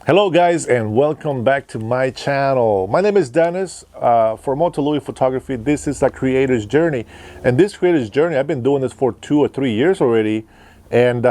Hello guys, and welcome back to my channel. My name is Dennis. For Moto Louis Photography, this is a creator's journey. And this creator's journey, I've been doing this for 2 or 3 years already. And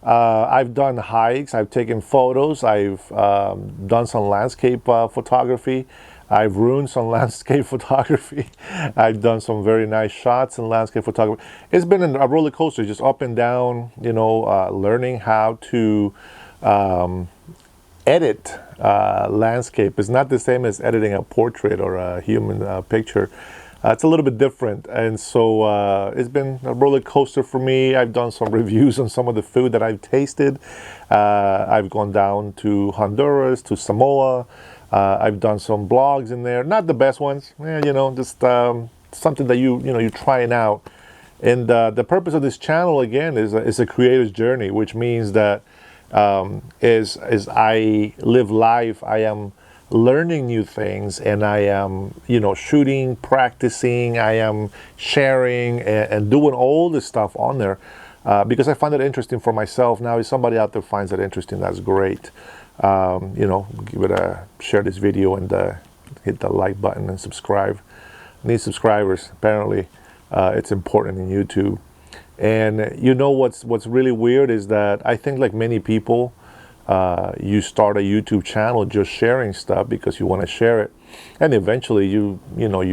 I've done hikes, I've taken photos, I've done some landscape photography. I've ruined some landscape photography. I've done some very nice shots in landscape photography. It's been a roller coaster, just up and down, learning how to edit landscape. Is not the same as editing a portrait or a human picture. It's a little bit different, and so it's been a roller coaster for me. I've done some reviews on some of the food that I've tasted. I've gone down to Honduras, to Samoa. I've done some blogs in there, not the best ones, just something that you're trying out. And the purpose of this channel again is a creator's journey, which means that as I live life, I am learning new things, and I am, shooting, practicing, I am sharing and doing all this stuff on there because I find it interesting for myself. Now, if somebody out there finds it interesting, that's great. Share this video and hit the like button and subscribe. I need subscribers, apparently. It's important in YouTube. And what's really weird is that I think, like many people, you start a YouTube channel just sharing stuff because you want to share it, and eventually you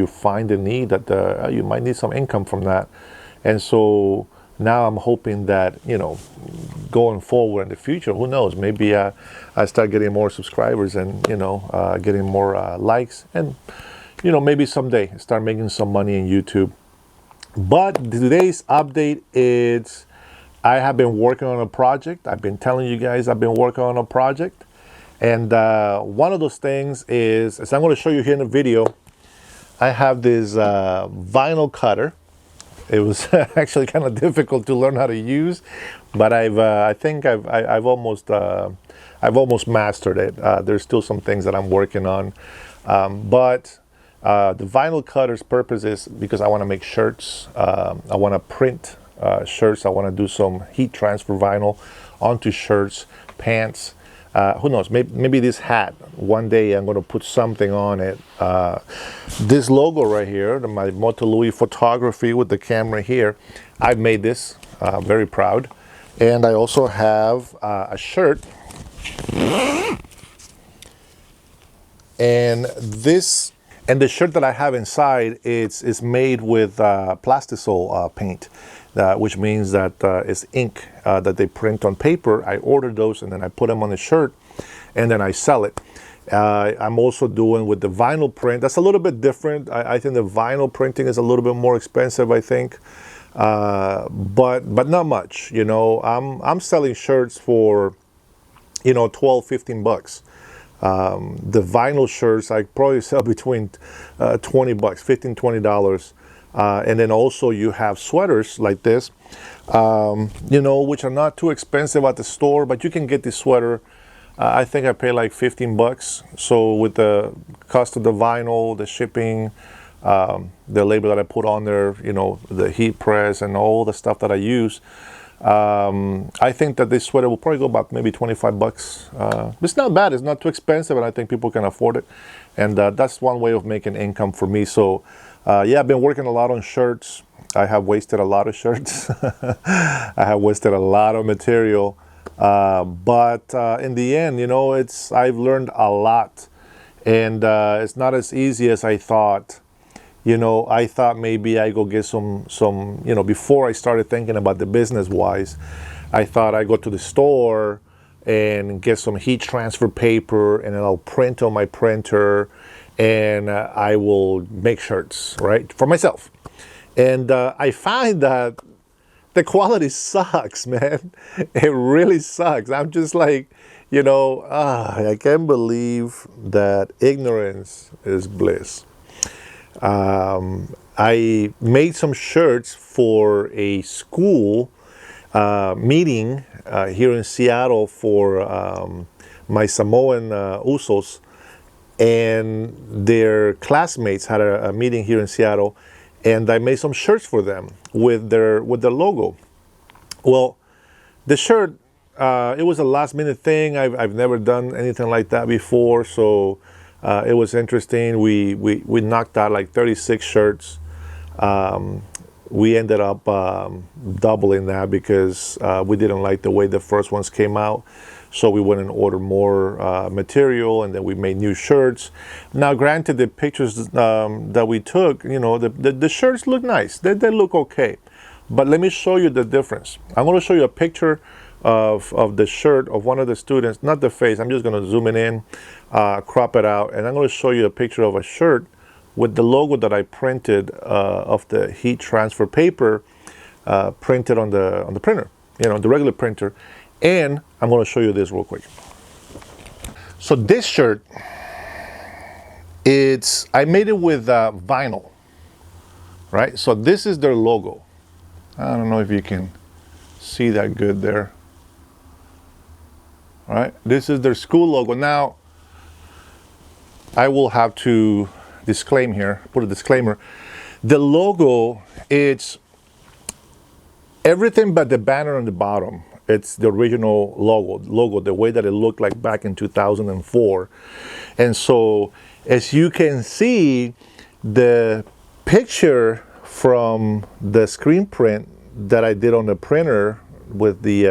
find the need that you might need some income from that. And so now I'm hoping that going forward in the future, who knows, maybe I start getting more subscribers and getting more likes, and maybe someday start making some money in YouTube. But today's update is I have been working on a project. I've been telling you guys I've been working on a project. And one of those things is, as I'm going to show you here in the video, I have this vinyl cutter. It was actually kind of difficult to learn how to use, but I think I've almost mastered it. There's still some things that I'm working on, but the vinyl cutter's purpose is because I want to make shirts. I want to print shirts. I want to do some heat transfer vinyl onto shirts, pants. Who knows? Maybe this hat. One day I'm going to put something on it. This logo right here, my Moto Louis Photography with the camera here, I've made this. Very proud. And I also have a shirt. And the shirt that I have inside is made with plastisol paint, which means that it's ink that they print on paper. I ordered those and then I put them on the shirt and then I sell it. I'm also doing with the vinyl print. That's a little bit different. I think the vinyl printing is a little bit more expensive, I think, but not much. I'm selling shirts for 12, 15 bucks. The vinyl shirts I probably sell between 20 bucks, $15, $20. And then also you have sweaters like this, which are not too expensive at the store, but you can get this sweater. I think I pay like 15 bucks. So with the cost of the vinyl, the shipping, the label that I put on there, the heat press and all the stuff that I use, I think that this sweater will probably go about maybe 25 bucks. It's not bad. It's not too expensive, and I think people can afford it. And that's one way of making income for me. So, I've been working a lot on shirts. I have wasted a lot of shirts. I have wasted a lot of material. But in the end, I've learned a lot. And it's not as easy as I thought. I thought maybe I go get some, before I started thinking about the business wise, I thought I go to the store and get some heat transfer paper and then I'll print on my printer and I will make shirts, right, for myself. And I find that the quality sucks, man. It really sucks. I'm just like, I can't believe that ignorance is bliss. I made some shirts for a school meeting here in Seattle for my Samoan Usos, and their classmates had a meeting here in Seattle, and I made some shirts for them with their logo. Well, the shirt it was a last minute thing. I've never done anything like that before, so it was interesting. We knocked out like 36 shirts. We ended up doubling that because we didn't like the way the first ones came out. So we went and ordered more material, and then we made new shirts. Now, granted, the pictures that we took, you know, the shirts look nice. They look okay. But let me show you the difference. I'm going to show you a picture of the shirt of one of the students, not the face. I'm just going to zoom it in, crop it out, and I'm going to show you a picture of a shirt with the logo that I printed of the heat transfer paper printed on the printer, you know, the regular printer. And I'm going to show you this real quick. So this shirt, I made it with vinyl, right? So this is their logo. I don't know if you can see that good there. All right, this is their school logo. Now, I will have to disclaim here, put a disclaimer. The logo, it's everything but the banner on the bottom. It's the original logo, the way that it looked like back in 2004. And so, as you can see, the picture from the screen print that I did on the printer with the,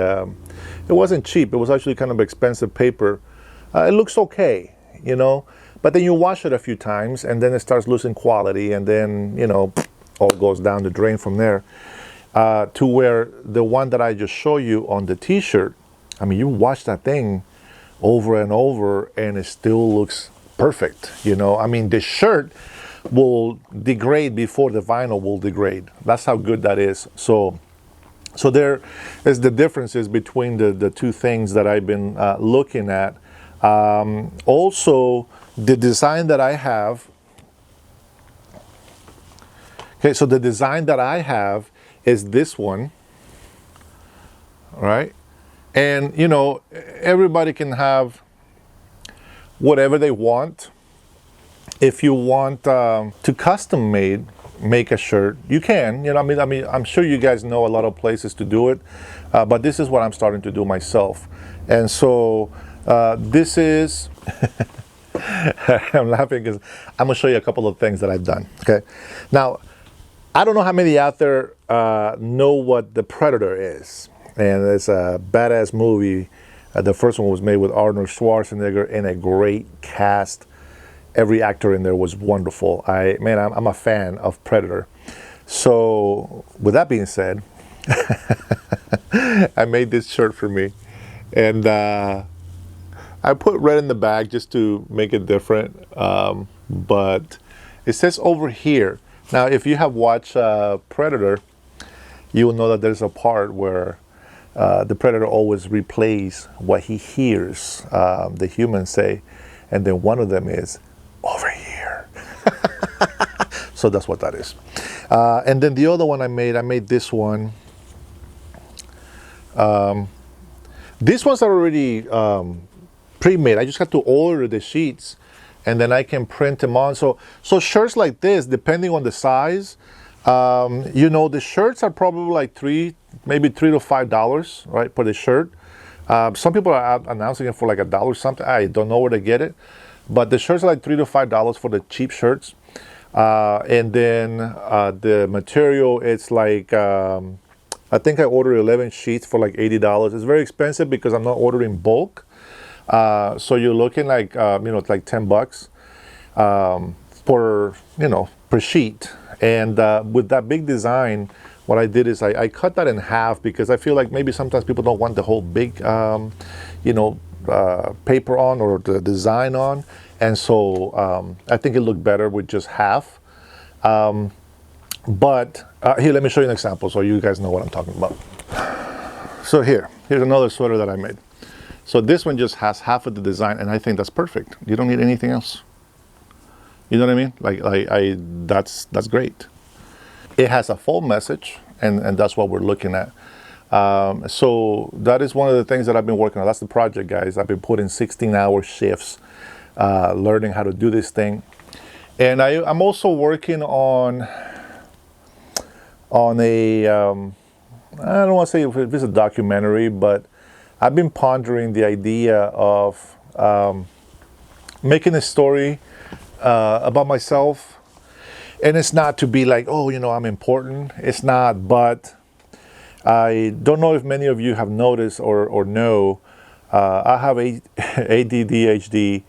it wasn't cheap, it was actually kind of expensive paper. It looks okay, you know, but then you wash it a few times and then it starts losing quality, and then, you know, all goes down the drain from there. To where the one that I just showed you on the t-shirt, I mean, you wash that thing over and over and it still looks perfect, you know. I mean, the shirt will degrade before the vinyl will degrade. That's how good that is. So there is the differences between the two things that I've been looking at. Also, the design that I have. Okay, so the design that I have is this one, right? And you know, everybody can have whatever they want. If you want to custom make a shirt, you can. You know, I mean, I'm sure you guys know a lot of places to do it, but this is what I'm starting to do myself. And so this is. I'm laughing because I'm gonna show you a couple of things that I've done. Okay, now. I don't know how many out there know what The Predator is. And it's a badass movie. The first one was made with Arnold Schwarzenegger and a great cast. Every actor in there was wonderful. I'm a fan of Predator. So with that being said, I made this shirt for me. And I put red in the back just to make it different. But it says over here. Now, if you have watched Predator, you will know that there's a part where the Predator always replays what he hears the humans say, and then one of them is, over here. So that's what that is. And then the other one I made this one. These ones are already pre-made. I just have to order the sheets, and then I can print them on. So shirts like this, depending on the size, you know, the shirts are probably like maybe $3 to $5, right, for the shirt. Some people are out announcing it for like $1 something. I don't know where to get it, but the shirts are like $3 to $5 for the cheap shirts. And then the material, it's like I think I ordered 11 sheets for like $80. It's very expensive because I'm not ordering bulk. So you're looking like, it's like $10 per sheet. And with that big design, what I did is I cut that in half because I feel like maybe sometimes people don't want the whole big, paper on or the design on. And so I think it looked better with just half. But here, let me show you an example so you guys know what I'm talking about. So here's another sweater that I made. So this one just has half of the design, and I think that's perfect. You don't need anything else. You know what I mean? That's great. It has a full message, and that's what we're looking at. So that is one of the things that I've been working on. That's the project, guys. I've been putting 16-hour shifts, learning how to do this thing. And I'm also working on a, I don't want to say if it's a documentary, but I've been pondering the idea of making a story about myself. And it's not to be like, oh, I'm important. It's not, but I don't know if many of you have noticed or know. I have ADHD,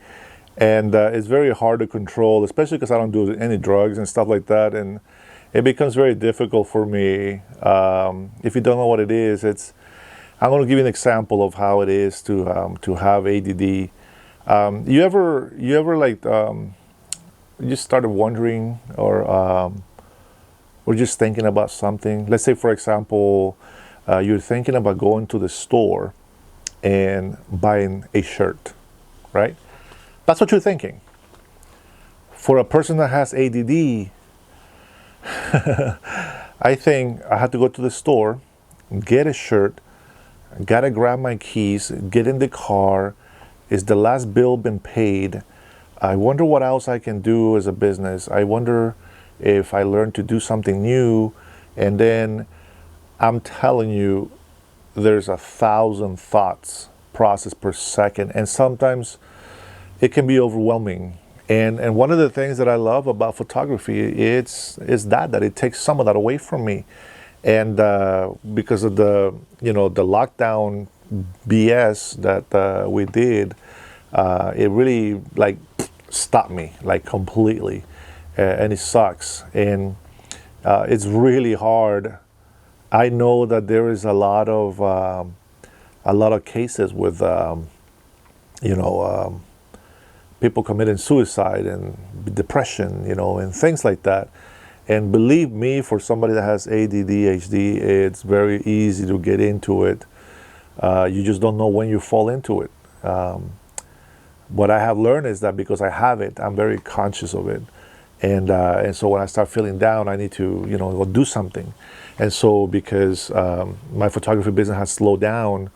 and it's very hard to control, especially because I don't do any drugs and stuff like that. And it becomes very difficult for me. If you don't know what it is, I'm going to give you an example of how it is to have ADD. You ever like you just started wondering or just thinking about something? Let's say, for example, you're thinking about going to the store and buying a shirt, right? That's what you're thinking. For a person that has ADD, I think I have to go to the store, get a shirt, gotta grab my keys, get in the car. Is the last bill been paid? I wonder what else I can do as a business. I wonder if I learn to do something new. And then I'm telling you, there's 1,000 thoughts processed per second. And sometimes it can be overwhelming. And one of the things that I love about photography is that it takes some of that away from me. And because of the lockdown BS that we did, it really like stopped me like completely, and it sucks. And it's really hard. I know that there is a lot of cases with people committing suicide and depression, and things like that. And believe me, for somebody that has ADD, ADHD, it's very easy to get into it. You just don't know when you fall into it. What I have learned is that because I have it, I'm very conscious of it. And so when I start feeling down, I need to, go do something. And so because my photography business has slowed down,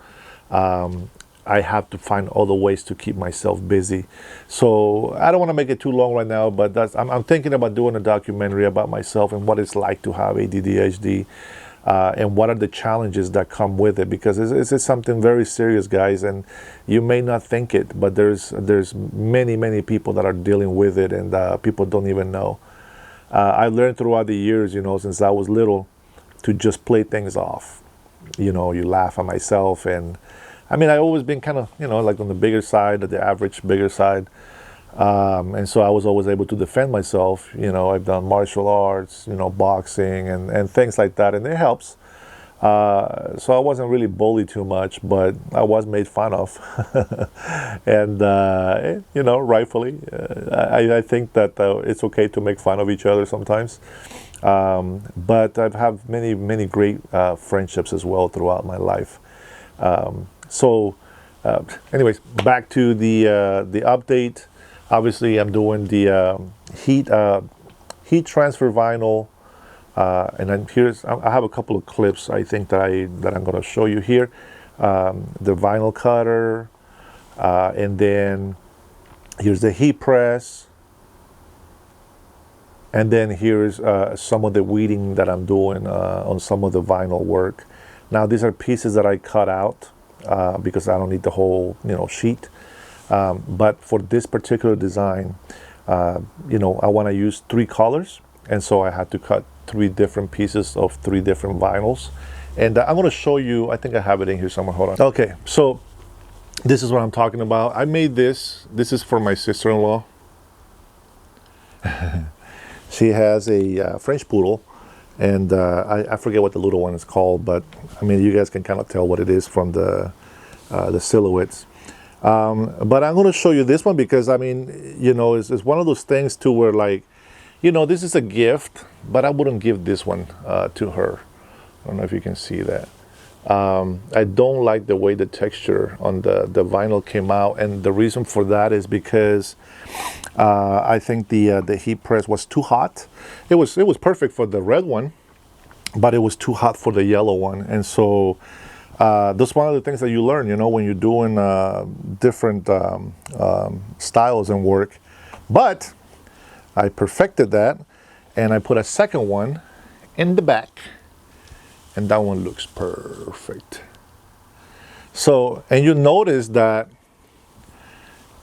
I have to find other ways to keep myself busy. So I don't want to make it too long right now, but I'm thinking about doing a documentary about myself and what it's like to have ADD, ADHD, and what are the challenges that come with it, because it's something very serious, guys, and you may not think it, but there's many people that are dealing with it, and people don't even know. I learned throughout the years, since I was little, to just play things off. You laugh at myself, and I mean, I've always been kind of, like on the bigger side, the average bigger side. And so I was always able to defend myself. I've done martial arts, boxing and things like that, and it helps. So I wasn't really bullied too much, but I was made fun of. And, rightfully, I think that it's okay to make fun of each other sometimes. But I've had many great friendships as well throughout my life. Anyways, back to the update. Obviously, I'm doing the heat transfer vinyl, and then I have a couple of clips I think that I'm going to show you here. The vinyl cutter, and then here's the heat press, and then here's some of the weeding that I'm doing on some of the vinyl work. Now these are pieces that I cut out because I don't need the whole sheet. But for this particular design, I want to use 3 colors, and so I had to cut 3 different pieces of 3 different vinyls. And I'm going to show you, I think I have it in here somewhere, hold on. Okay, so this is what I'm talking about. I made this is for my sister-in-law. She has a French poodle, and I forget what the little one is called, but I mean, you guys can kind of tell what it is from the silhouettes. But I'm going to show you this one because, I mean, it's one of those things too where, like, this is a gift, but I wouldn't give this one to her. I don't know if you can see that. I don't like the way the texture on the vinyl came out, and the reason for that is because I think the heat press was too hot. It was perfect for the red one, but it was too hot for the yellow one, and so that's one of the things that you learn, when you're doing different styles and work. But I perfected that, and I put a second one in the back, and that one looks perfect. So, and you notice that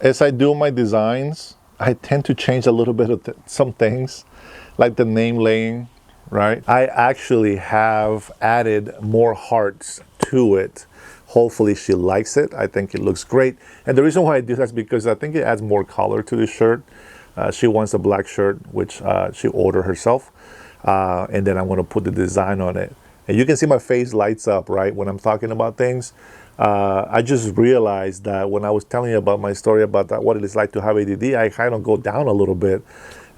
as I do my designs, I tend to change a little bit of some things, like the name laying, right? I actually have added more hearts to it. Hopefully she likes it. I think it looks great. And the reason why I do that is because I think it adds more color to the shirt. She wants a black shirt, which she ordered herself. And then I'm going to put the design on it. And you can see my face lights up, right, when I'm talking about things. I just realized that when I was telling you about my story about that, what it is like to have ADD, I kind of go down a little bit.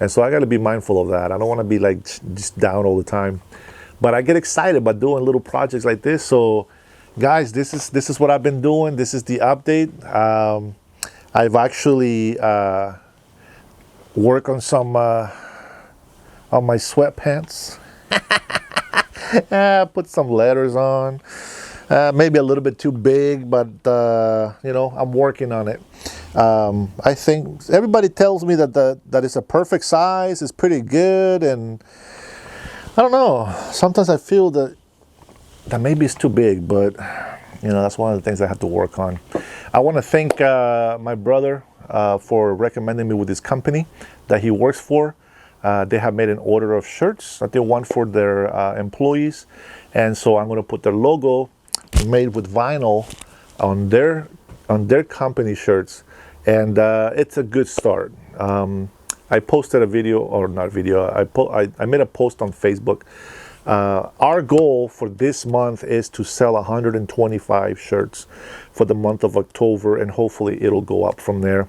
And so I got to be mindful of that. I don't want to be like just down all the time. But I get excited about doing little projects like this. So guys, this is what I've been doing. This is the update. I've actually worked on some on my sweatpants. Put some letters on. Maybe a little bit too big, but you know, I'm working on it. I think everybody tells me that it's a perfect size. It's pretty good, and I don't know. Sometimes I feel that maybe it's too big, but you know, that's one of the things I have to work on. I want to thank my brother for recommending me with this company that he works for. They have made an order of shirts that they want for their employees, and so I'm going to put their logo made with vinyl on their company shirts, and it's a good start. I posted a video, or not video, I made a post on Facebook. Our goal for this month is to sell 125 shirts for the month of October, and hopefully it'll go up from there.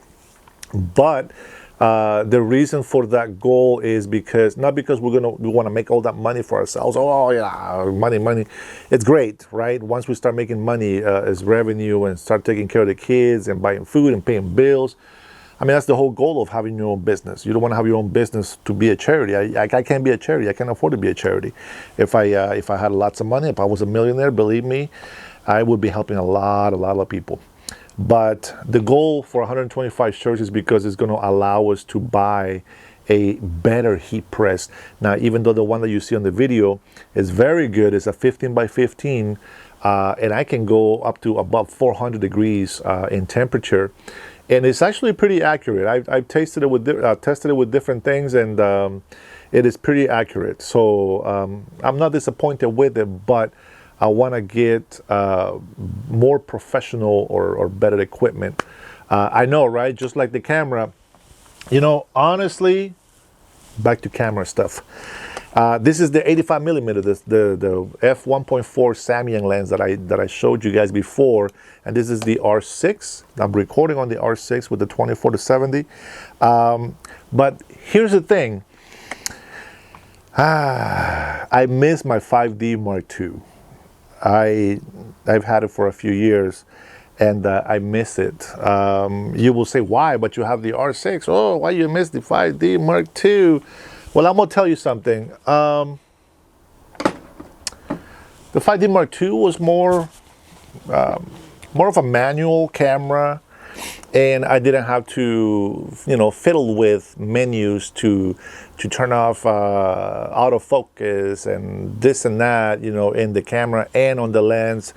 But the reason for that goal is because, not because we want to make all that money for ourselves. Oh yeah, money. It's great, right? Once we start making money as revenue and start taking care of the kids and buying food and paying bills, I mean, that's the whole goal of having your own business. You don't want to have your own business to be a charity. I can't be a charity. I can't afford to be a charity. If I had lots of money, if I was a millionaire, believe me, I would be helping a lot of people. But the goal for 125 shirts is because it's going to allow us to buy a better heat press. Now, even though the one that you see on the video is very good, it's a 15 by 15, and I can go up to above 400 degrees in temperature. And it's actually pretty accurate. I've tested it with different things, and it is pretty accurate. So I'm not disappointed with it, but I want to get more professional or better equipment. I know, right? Just like the camera, you know, honestly, back to camera stuff. This is the 85 millimeter, the f1.4 Samyang lens that I showed you guys before, and this is the R6. I'm recording on the R6 with the 24-70. But here's the thing. I miss my 5D Mark II. I've had it for a few years, and I miss it. You will say, why? But you have the R6. Oh, why you miss the 5D Mark II? Well, I'm gonna tell you something. The 5D Mark II was more of a manual camera, and I didn't have to, you know, fiddle with menus to turn off autofocus and this and that, you know, in the camera and on the lens.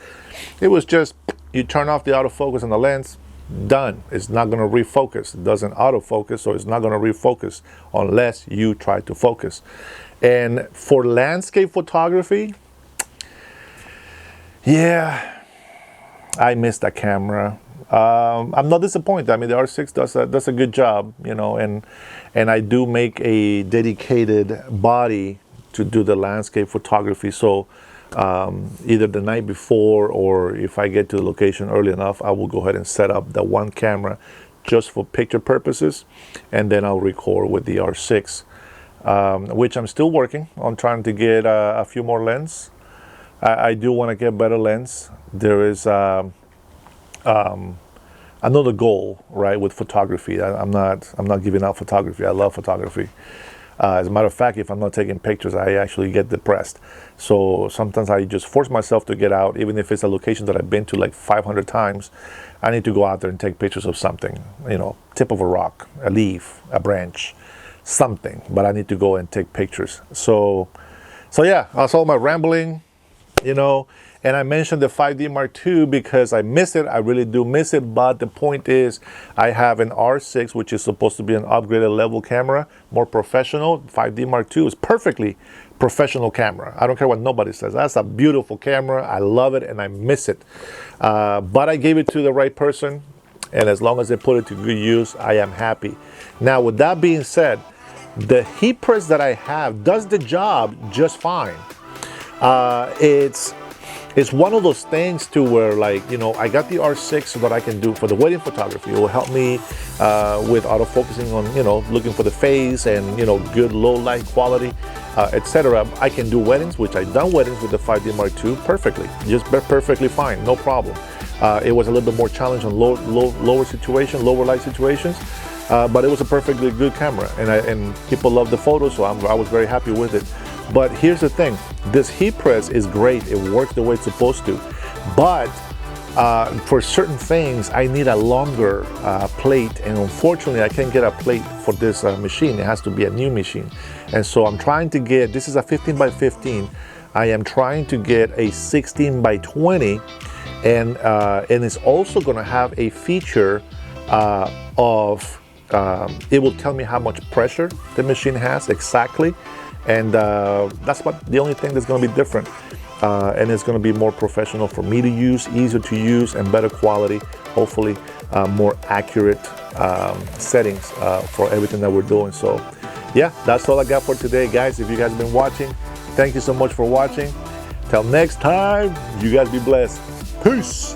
It was just, you turn off the autofocus on the lens, done. It's not going to refocus. It doesn't autofocus, so it's not going to refocus unless you try to focus. And for landscape photography, yeah, I miss that camera. I'm not disappointed. I mean, the R6 does a good job, you know, and I do make a dedicated body to do the landscape photography. So either the night before, or if I get to the location early enough, I will go ahead and set up the one camera just for picture purposes, and then I'll record with the R6, which I'm still working on, trying to get a few more lens. I do want to get better lens. There is another goal, right, with photography. I'm not giving up photography. I love photography. As a matter of fact, if I'm not taking pictures, I actually get depressed. So sometimes I just force myself to get out, even if it's a location that I've been to like 500 times. I need to go out there and take pictures of something, you know, tip of a rock, a leaf, a branch, something. But I need to go and take pictures. So yeah, that's all my rambling, you know. And I mentioned the 5D Mark II because I miss it. I really do miss it. But the point is, I have an R6, which is supposed to be an upgraded level camera, more professional. 5D Mark II is perfectly professional camera. I don't care what nobody says. That's a beautiful camera. I love it and I miss it. But I gave it to the right person. And as long as they put it to good use, I am happy. Now, with that being said, the heat press that I have does the job just fine. It's one of those things to where, like, you know, I got the R6 so that I can do for the wedding photography. It will help me with autofocusing on, you know, looking for the face and, you know, good low light quality, etc. I can do weddings, which I've done weddings with the 5D Mark II perfectly, just perfectly fine, no problem. It was a little bit more challenge on lower light situations, but it was a perfectly good camera, and people love the photos, so I was very happy with it. But here's the thing, this heat press is great, it works the way it's supposed to, but for certain things I need a longer plate, and unfortunately I can't get a plate for this machine. It has to be a new machine, and so I'm trying to get, this is a 15 by 15, I am trying to get a 16 by 20, and it's also going to have a feature of it will tell me how much pressure the machine has exactly, and that's the only thing that's going to be different, and it's going to be more professional for me to use, easier to use, and better quality, hopefully more accurate settings for everything that we're doing. So yeah, that's all I got for today, guys. If you guys have been watching, thank you so much for watching. Till next time, you guys be blessed. Peace.